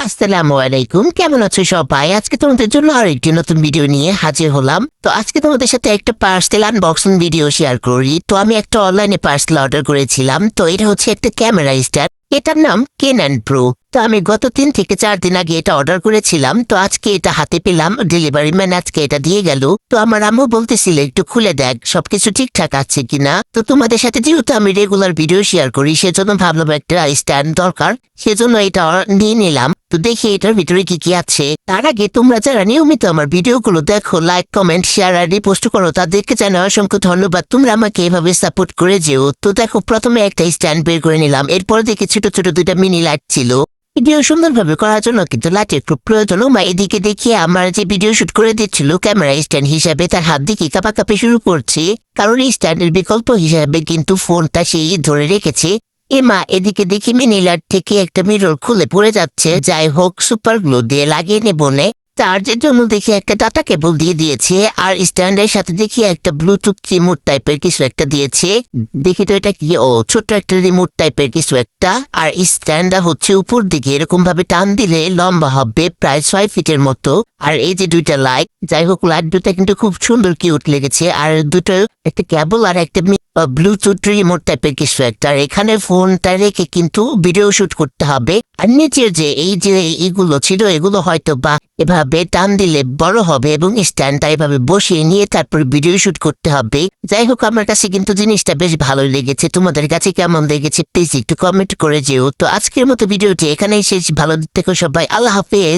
আসসালামু আলাইকুম, কেমন আছো সবাই? আজকে তোমাদের জন্য আরেকটি নতুন ভিডিও নিয়ে হাজির হলাম। তো আজকে তোমাদের সাথে একটা পার্সেল আনবক্সিং ভিডিও শেয়ার করি। তো আমি একটা অনলাইনে পার্সেল অর্ডার করেছিলাম। তো এটা হচ্ছে একটা ক্যামেরা স্ট্যান্ড, এটার নাম ক্যানন প্রো। তো আমি গত 3 থেকে 4 দিন আগে এটা অর্ডার করেছিলাম। তো আজকে এটা হাতে পেলাম, ডেলিভারি ম্যান আজকে এটা দিয়ে গেল। তো আমার আম্মু বলতেছিল একটু খুলে দেখ সবকিছু ঠিকঠাক আছে কিনা। তো তোমাদের সাথে যেহেতু আমি রেগুলার ভিডিও শেয়ার করি, সেজন্য ভাবলাম একটা স্ট্যান্ড দরকার, সেজন্য এটা নিয়ে নিলাম। তো দেখি এটার ভিতরে কি কি আছে। তার আগে তোমরা যারা নিয়মিত আমার ভিডিওগুলো দেখো, লাইক, কমেন্ট, শেয়ার আর রিপোস্ট করো, তাদেরকে জানাই অসংখ্য ধন্যবাদ। তোমরা আমাকে এভাবে সাপোর্ট করে যেও। তো দেখো, প্রথমে একটা স্ট্যান্ড বের করে নিলাম। এরপর দেখি ছোট ছোট 2টা মিনি লাইট ছিল। ভিডিও সুন্দরভাবে করার জন্য কিন্তু লাইটের খুব প্রয়োজন। মা এদিকে দেখিয়ে আমার যে ভিডিও শুট করে দিচ্ছিল ক্যামেরা স্ট্যান্ড হিসাবে, তার হাত দিকে কাঁপাকাঁপি শুরু করছে, কারণ এই স্ট্যান্ডের বিকল্প হিসাবে কিন্তু ফোনটা সেই ধরে রেখেছে। মা এদিকে দেখি মিনি লাইট থেকে একটা মিরর খুলে পড়ে যাচ্ছে। যাই হোক, সুপার গ্লু দিয়ে লাগিয়ে নেবো নে। চার্জের জন্য দেখি একটা ডাটা কেবল দিয়ে দিয়েছে, আর স্ট্যান্ডের সাথে দেখি একটা ব্লুটুথ রিমোট টাইপের কিছু একটা দিয়েছে। দেখি তো এটা কি, ও ছোট্ট একটা রিমোট টাইপের কিছু একটা। আর স্ট্যান্ডটা হচ্ছে উপর দিকে এরকম ভাবে টান দিলে লম্বা হবে প্রায় 6 ফিটের মতো। আর এই যে 2টা লাইট, যাই হোক লাইট 2টা কিন্তু খুব সুন্দর কিউট লেগেছে। আর দুটো একটা কেবল আর একটা ব্লুটুথ রিমোট টাইপের কিছু একটা। আর এখানে ফোনটা রেখে কিন্তু ভিডিও শুট করতে হবে। আর নিচের যে এই যে এইগুলো ছিল, এগুলো হয়তো বা এভাবে টান দিলে বড় হবে এবং স্ট্যান্ডটা এভাবে বসিয়ে নিয়ে তারপর ভিডিও শুট করতে হবে। যাই হোক, আমার কাছে কিন্তু জিনিসটা বেশ ভালোই লেগেছে। তোমাদের কাছে কেমন লেগেছে প্লিজ একটু কমেন্ট করে যেও। তো আজকের মতো ভিডিওটি এখানেই শেষ। ভালো থেকো সবাই, আল্লাহ হাফেজ।